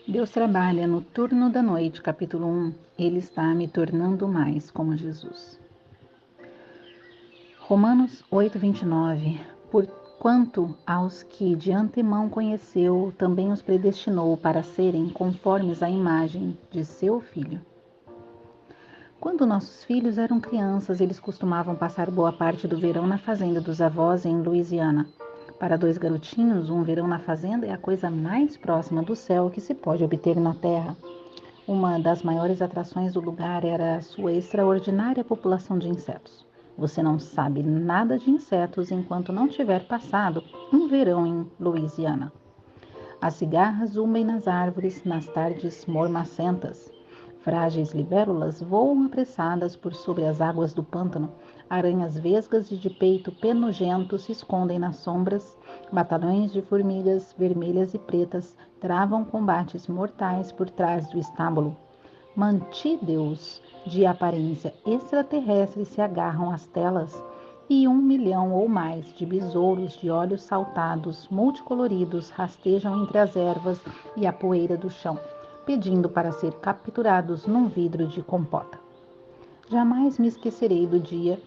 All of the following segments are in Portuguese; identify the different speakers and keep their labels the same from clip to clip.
Speaker 1: Deus trabalha no turno da noite, capítulo 1. Ele está me tornando mais como Jesus. Romanos 8:29. Porquanto aos que de antemão conheceu, também os predestinou para serem conformes à imagem de seu Filho. Quando nossos filhos eram crianças, eles costumavam passar boa parte do verão na fazenda dos avós em Louisiana. Para dois garotinhos, um verão na fazenda é a coisa mais próxima do céu que se pode obter na terra. Uma das maiores atrações do lugar era a sua extraordinária população de insetos. Você não sabe nada de insetos enquanto não tiver passado um verão em Louisiana. As cigarras zumbem nas árvores nas tardes mormacentas. Frágeis libélulas voam apressadas por sobre as águas do pântano. Aranhas vesgas e de peito penugento se escondem nas sombras. Batalhões de formigas vermelhas e pretas travam combates mortais por trás do estábulo. Mantídeos de aparência extraterrestre se agarram às telas e 1 milhão ou mais de besouros de olhos saltados, multicoloridos, rastejam entre as ervas e a poeira do chão, pedindo para ser capturados num vidro de compota. Jamais me esquecerei do dia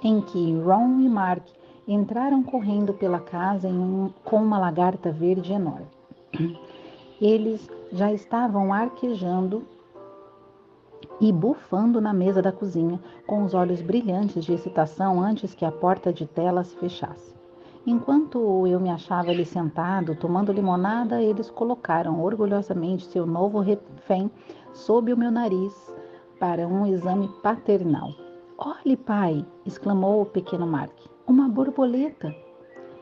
Speaker 1: em que Ron e Mark entraram correndo pela casa com uma lagarta verde enorme. Eles já estavam arquejando e bufando na mesa da cozinha, com os olhos brilhantes de excitação antes que a porta de tela se fechasse. Enquanto eu me achava ali sentado, tomando limonada, eles colocaram orgulhosamente seu novo refém sob o meu nariz para um exame paternal. "Olhe, pai!" exclamou o pequeno Mark. "Uma borboleta!"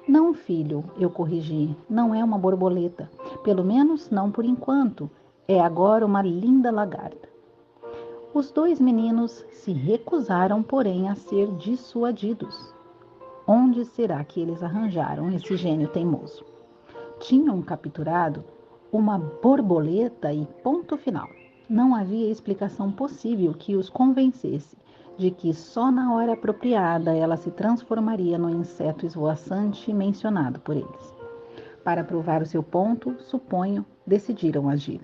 Speaker 1: "Não, filho", eu corrigi, "não é uma borboleta. Pelo menos não por enquanto. É agora uma linda lagarta." Os dois meninos se recusaram, porém, a ser dissuadidos. Onde será que eles arranjaram esse gênio teimoso? Tinham capturado uma borboleta e ponto final. Não havia explicação possível que os convencesse de que só na hora apropriada ela se transformaria no inseto esvoaçante mencionado por eles. Para provar o seu ponto, suponho, decidiram agir.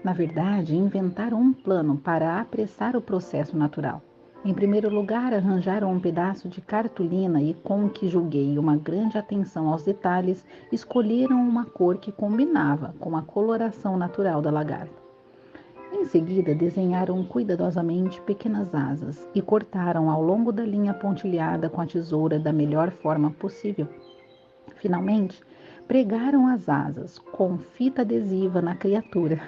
Speaker 1: Na verdade, inventaram um plano para apressar o processo natural. Em primeiro lugar, arranjaram um pedaço de cartolina e, com o que julguei uma grande atenção aos detalhes, escolheram uma cor que combinava com a coloração natural da lagarta. Em seguida, desenharam cuidadosamente pequenas asas e cortaram ao longo da linha pontilhada com a tesoura da melhor forma possível. Finalmente, pregaram as asas com fita adesiva na criatura,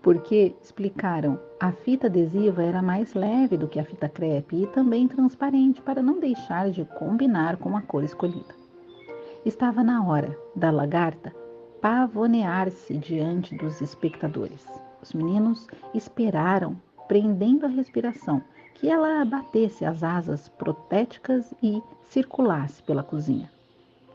Speaker 1: porque, explicaram, a fita adesiva era mais leve do que a fita crepe e também transparente para não deixar de combinar com a cor escolhida. Estava na hora da lagarta pavonear-se diante dos espectadores. Os meninos esperaram, prendendo a respiração, que ela abatesse as asas protéticas e circulasse pela cozinha.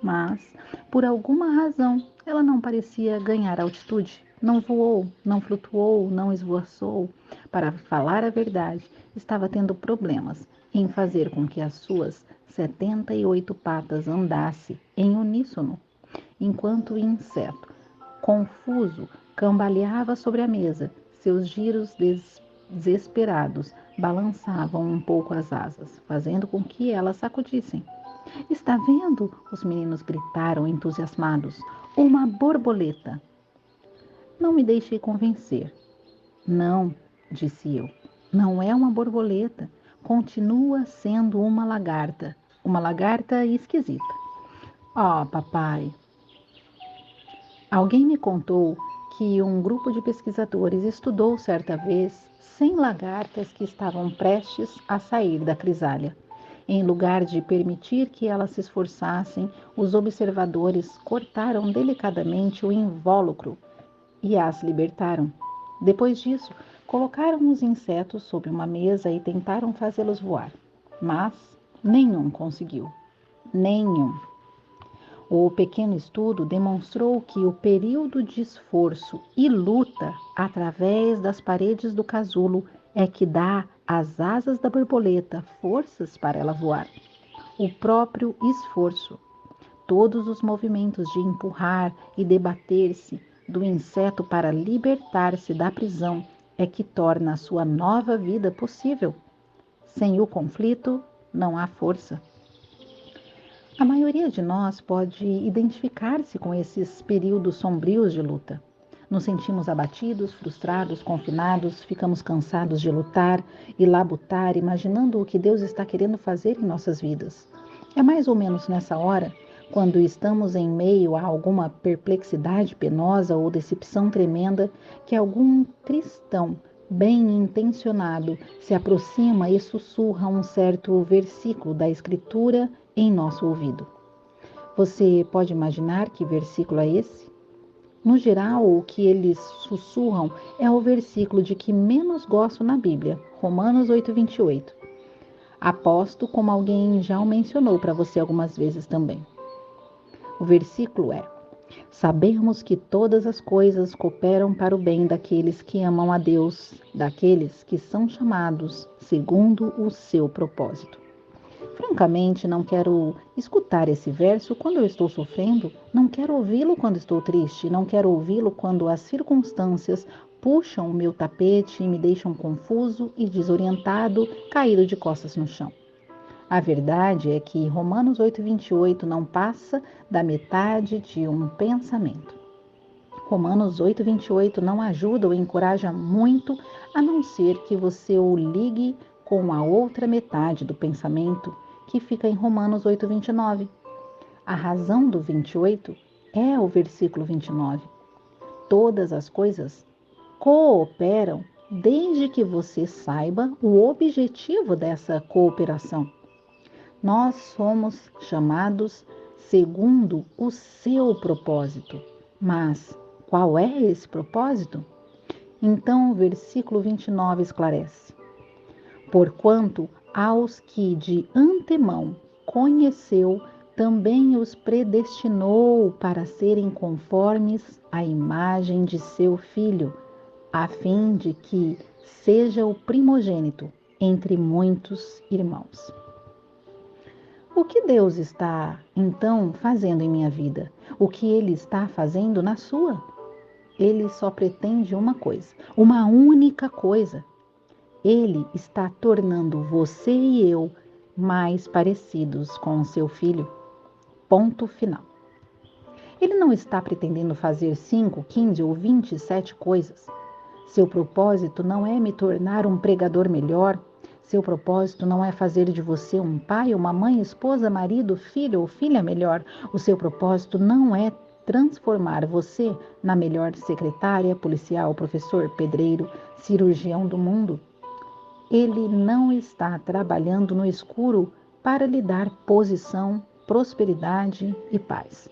Speaker 1: Mas, por alguma razão, ela não parecia ganhar altitude. Não voou, não flutuou, não esvoaçou. Para falar a verdade, estava tendo problemas em fazer com que as suas 78 patas andasse em uníssono, enquanto o inseto, confuso, cambaleava sobre a mesa. Seus giros desesperados balançavam um pouco as asas, fazendo com que elas sacudissem. "Está vendo?" os meninos gritaram entusiasmados. "Uma borboleta!" Não me deixei convencer. "Não", disse eu, "não é uma borboleta. Continua sendo uma lagarta. Uma lagarta esquisita." "Oh, papai." Alguém me contou que um grupo de pesquisadores estudou certa vez 100 lagartas que estavam prestes a sair da crisália. Em lugar de permitir que elas se esforçassem, os observadores cortaram delicadamente o invólucro e as libertaram. Depois disso, colocaram os insetos sob uma mesa e tentaram fazê-los voar. Mas nenhum conseguiu. Nenhum. O pequeno estudo demonstrou que o período de esforço e luta através das paredes do casulo é que dá às asas da borboleta forças para ela voar. O próprio esforço. Todos os movimentos de empurrar e debater-se do inseto para libertar-se da prisão é que torna a sua nova vida possível. Sem o conflito, não há força. A maioria de nós pode identificar-se com esses períodos sombrios de luta. Nos sentimos abatidos, frustrados, confinados, ficamos cansados de lutar e labutar, imaginando o que Deus está querendo fazer em nossas vidas. É mais ou menos nessa hora, quando estamos em meio a alguma perplexidade penosa ou decepção tremenda, que algum cristão bem intencionado se aproxima e sussurra um certo versículo da Escritura em nosso ouvido. Você pode imaginar que versículo é esse? No geral, o que eles sussurram é o versículo de que menos gosto na Bíblia, Romanos 8:28. Aposto como alguém já o mencionou para você algumas vezes também. O versículo é: sabemos que todas as coisas cooperam para o bem daqueles que amam a Deus, daqueles que são chamados segundo o seu propósito. Francamente, não quero escutar esse verso quando eu estou sofrendo, não quero ouvi-lo quando estou triste, não quero ouvi-lo quando as circunstâncias puxam o meu tapete e me deixam confuso e desorientado, caído de costas no chão. A verdade é que Romanos 8:28 não passa da metade de um pensamento. Romanos 8:28 não ajuda ou encoraja muito, a não ser que você o ligue com a outra metade do pensamento, que fica em Romanos 8:29. A razão do 28 é o versículo 29. Todas as coisas cooperam desde que você saiba o objetivo dessa cooperação. Nós somos chamados segundo o seu propósito. Mas qual é esse propósito? Então o versículo 29 esclarece: porquanto aos que de antemão conheceu, também os predestinou para serem conformes à imagem de seu Filho, a fim de que seja o primogênito entre muitos irmãos. O que Deus está, então, fazendo em minha vida? O que Ele está fazendo na sua? Ele só pretende uma coisa, uma única coisa. Ele está tornando você e eu mais parecidos com o seu Filho. Ponto final. Ele não está pretendendo fazer 5, 15 ou 27 coisas. Seu propósito não é me tornar um pregador melhor. Seu propósito não é fazer de você um pai, uma mãe, esposa, marido, filho ou filha melhor. O seu propósito não é transformar você na melhor secretária, policial, professor, pedreiro, cirurgião do mundo. Ele não está trabalhando no escuro para lhe dar posição, prosperidade e paz.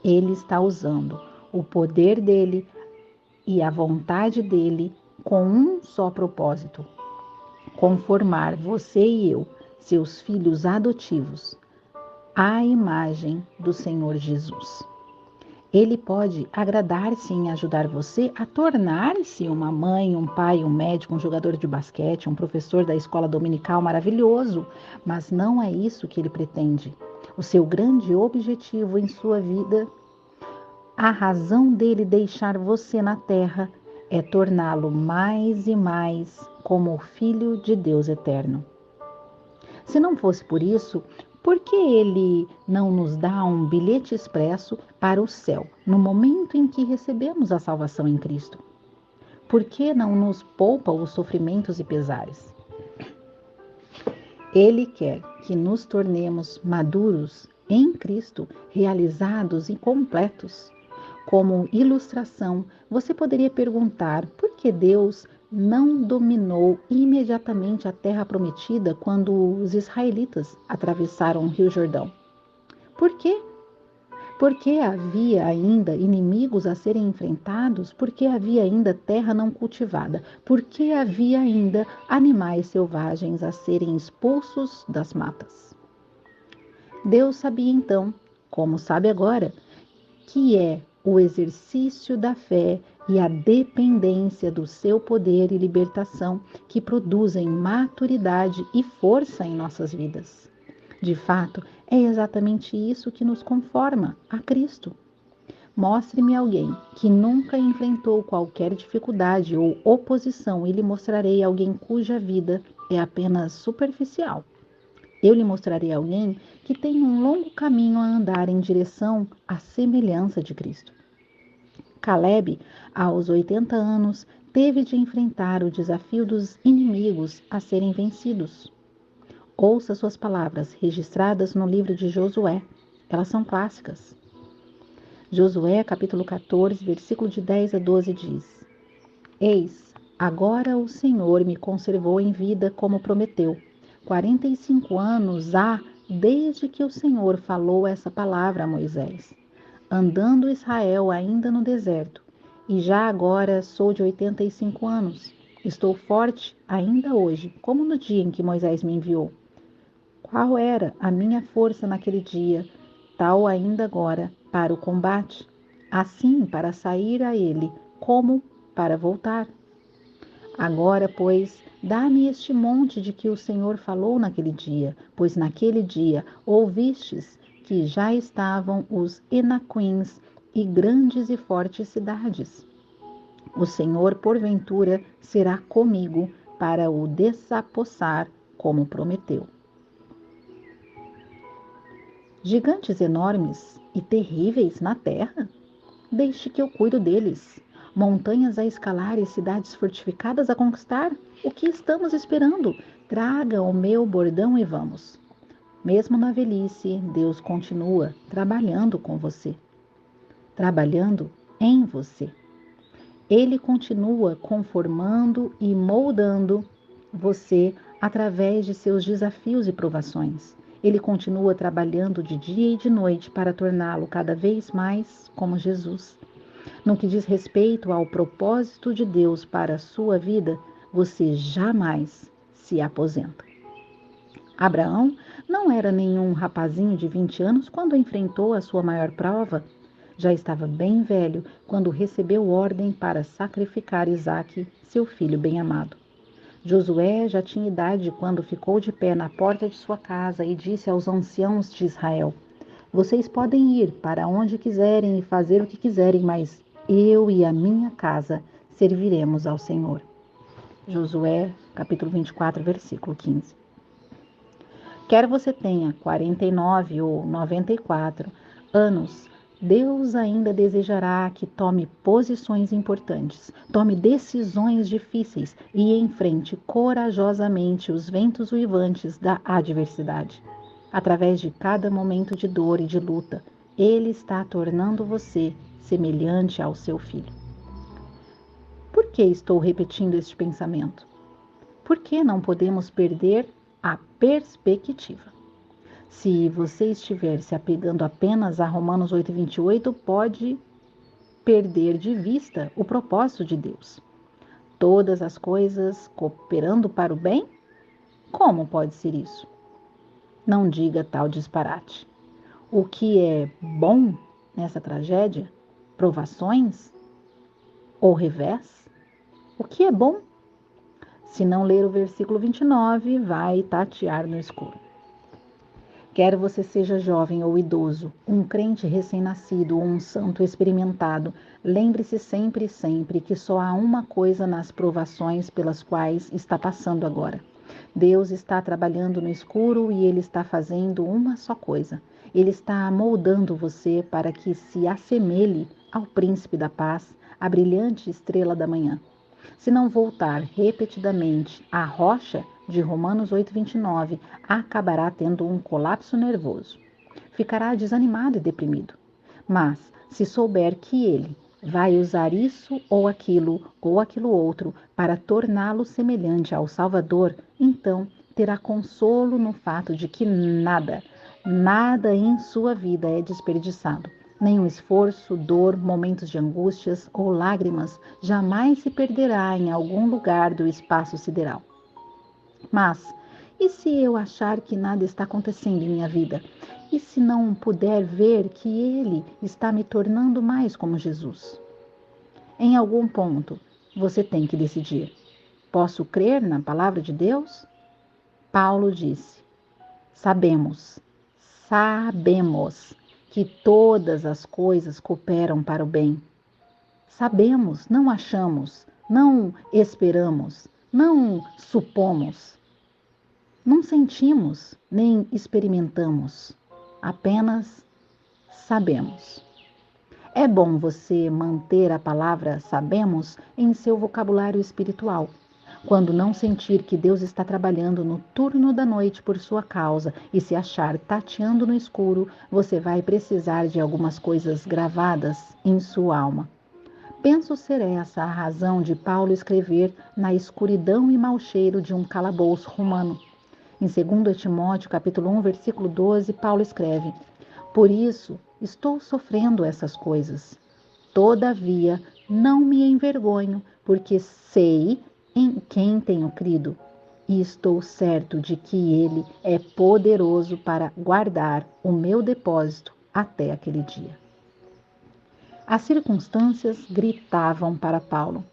Speaker 1: Ele está usando o poder dele e a vontade dele com um só propósito: conformar você e eu, seus filhos adotivos, à imagem do Senhor Jesus. Ele pode agradar-se em ajudar você a tornar-se uma mãe, um pai, um médico, um jogador de basquete, um professor da escola dominical maravilhoso, mas não é isso que ele pretende. O seu grande objetivo em sua vida, a razão dele deixar você na terra, é torná-lo mais e mais como o Filho de Deus eterno. Se não fosse por isso, por que ele não nos dá um bilhete expresso para o céu no momento em que recebemos a salvação em Cristo? Por que não nos poupa os sofrimentos e pesares? Ele quer que nos tornemos maduros em Cristo, realizados e completos. Como ilustração, você poderia perguntar por que Deus não dominou imediatamente a terra prometida quando os israelitas atravessaram o Rio Jordão. Por quê? Porque havia ainda inimigos a serem enfrentados, porque havia ainda terra não cultivada, porque havia ainda animais selvagens a serem expulsos das matas. Deus sabia então, como sabe agora, que é o exercício da fé e a dependência do seu poder e libertação que produzem maturidade e força em nossas vidas. De fato, é exatamente isso que nos conforma a Cristo. Mostre-me alguém que nunca enfrentou qualquer dificuldade ou oposição e lhe mostrarei alguém cuja vida é apenas superficial. Eu lhe mostrarei alguém que tem um longo caminho a andar em direção à semelhança de Cristo. Caleb, aos 80 anos, teve de enfrentar o desafio dos inimigos a serem vencidos. Ouça suas palavras registradas no livro de Josué. Elas são clássicas. Josué, capítulo 14, versículo de 10 a 12 diz: Eis, agora o Senhor me conservou em vida como prometeu. 45 anos há desde que o Senhor falou essa palavra a Moisés, andando Israel ainda no deserto, e já agora sou de 85 anos. Estou forte ainda hoje, como no dia em que Moisés me enviou. Qual era a minha força naquele dia, tal ainda agora, para o combate, assim para sair a ele, como para voltar? Agora, pois, dá-me este monte de que o Senhor falou naquele dia, pois naquele dia ouvistes que já estavam os Enaquins e grandes e fortes cidades. O Senhor, porventura, será comigo para o desapossar, como prometeu. Gigantes enormes e terríveis na terra? Deixe que eu cuido deles. Montanhas a escalar e cidades fortificadas a conquistar? O que estamos esperando? Traga o meu bordão e vamos. Mesmo na velhice, Deus continua trabalhando com você, trabalhando em você. Ele continua conformando e moldando você através de seus desafios e provações. Ele continua trabalhando de dia e de noite para torná-lo cada vez mais como Jesus. No que diz respeito ao propósito de Deus para a sua vida, você jamais se aposenta. Abraão não era nenhum rapazinho de 20 anos quando enfrentou a sua maior prova. Já estava bem velho quando recebeu ordem para sacrificar Isaque, seu filho bem-amado. Josué já tinha idade quando ficou de pé na porta de sua casa e disse aos anciãos de Israel: Vocês podem ir para onde quiserem e fazer o que quiserem, mas eu e a minha casa serviremos ao Senhor. Josué, capítulo 24, versículo 15. Quer você tenha 49 ou 94 anos, Deus ainda desejará que tome posições importantes, tome decisões difíceis e enfrente corajosamente os ventos uivantes da adversidade. Através de cada momento de dor e de luta, Ele está tornando você semelhante ao seu filho. Por que estou repetindo este pensamento? Por que não podemos perder a perspectiva? Se você estiver se apegando apenas a Romanos 8:28, pode perder de vista o propósito de Deus. Todas as coisas cooperando para o bem? Como pode ser isso? Não diga tal disparate. O que é bom nessa tragédia? Provações? Ou revés? O que é bom? Se não ler o versículo 29, vai tatear no escuro. Quer você seja jovem ou idoso, um crente recém-nascido ou um santo experimentado, lembre-se sempre que só há uma coisa nas provações pelas quais está passando agora. Deus está trabalhando no escuro e Ele está fazendo uma só coisa. Ele está moldando você para que se assemelhe ao príncipe da paz, a brilhante estrela da manhã. Se não voltar repetidamente à rocha de Romanos 8:29, acabará tendo um colapso nervoso. Ficará desanimado e deprimido. Mas, se souber que Ele vai usar isso ou aquilo outro para torná-lo semelhante ao Salvador, então terá consolo no fato de que nada em sua vida é desperdiçado. Nenhum esforço, dor, momentos de angústias ou lágrimas jamais se perderá em algum lugar do espaço sideral. Mas, e se eu achar que nada está acontecendo em minha vida? E se não puder ver que Ele está me tornando mais como Jesus? Em algum ponto, você tem que decidir. Posso crer na palavra de Deus? Paulo disse: Sabemos que todas as coisas cooperam para o bem. Sabemos, não achamos, não esperamos, não supomos, não sentimos, nem experimentamos, apenas sabemos. É bom você manter a palavra sabemos em seu vocabulário espiritual. Quando não sentir que Deus está trabalhando no turno da noite por sua causa e se achar tateando no escuro, você vai precisar de algumas coisas gravadas em sua alma. Penso ser essa a razão de Paulo escrever na escuridão e mau cheiro de um calabouço romano. Em 2 Timóteo, capítulo 1, versículo 12, Paulo escreve: Por isso estou sofrendo essas coisas. Todavia, não me envergonho, porque sei em quem tenho crido, e estou certo de que Ele é poderoso para guardar o meu depósito até aquele dia. As circunstâncias gritavam para Paulo: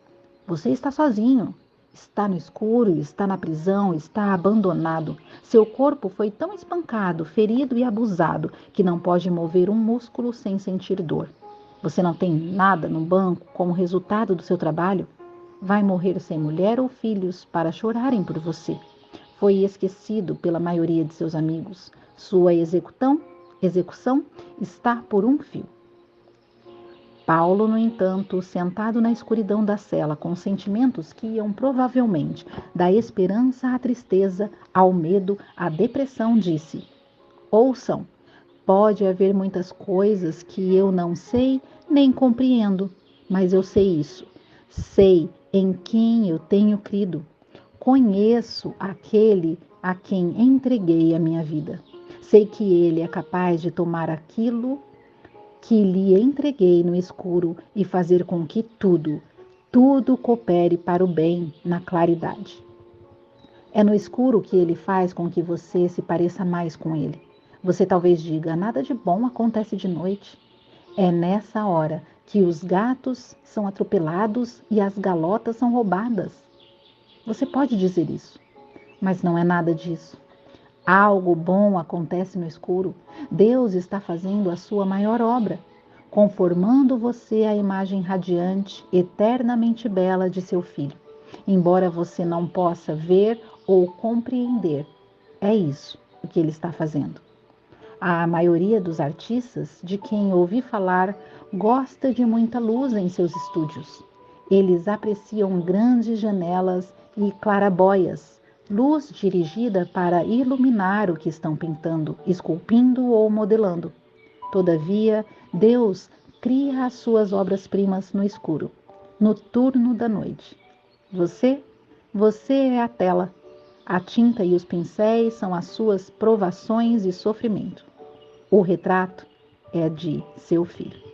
Speaker 1: Você está sozinho, está no escuro, está na prisão, está abandonado. Seu corpo foi tão espancado, ferido e abusado que não pode mover um músculo sem sentir dor. Você não tem nada no banco como resultado do seu trabalho? Vai morrer sem mulher ou filhos para chorarem por você. Foi esquecido pela maioria de seus amigos. Sua execução está por um fio. Paulo, no entanto, sentado na escuridão da cela, com sentimentos que iam provavelmente da esperança à tristeza, ao medo, à depressão, disse: Ouçam, pode haver muitas coisas que eu não sei nem compreendo, mas eu sei isso. Sei em quem eu tenho crido. Conheço aquele a quem entreguei a minha vida. Sei que ele é capaz de tomar aquilo que lhe entreguei no escuro e fazer com que tudo coopere para o bem na claridade. É no escuro que ele faz com que você se pareça mais com ele. Você talvez diga: nada de bom acontece de noite. É nessa hora que os gatos são atropelados e as galotas são roubadas. Você pode dizer isso, mas não é nada disso. Algo bom acontece no escuro. Deus está fazendo a sua maior obra, conformando você à imagem radiante, eternamente bela de seu Filho. Embora você não possa ver ou compreender, é isso o que ele está fazendo. A maioria dos artistas de quem ouvi falar gosta de muita luz em seus estúdios. Eles apreciam grandes janelas e clarabóias, luz dirigida para iluminar o que estão pintando, esculpindo ou modelando. Todavia, Deus cria as suas obras-primas no escuro, no turno da noite. Você é a tela. A tinta e os pincéis são as suas provações e sofrimento. O retrato é de seu filho.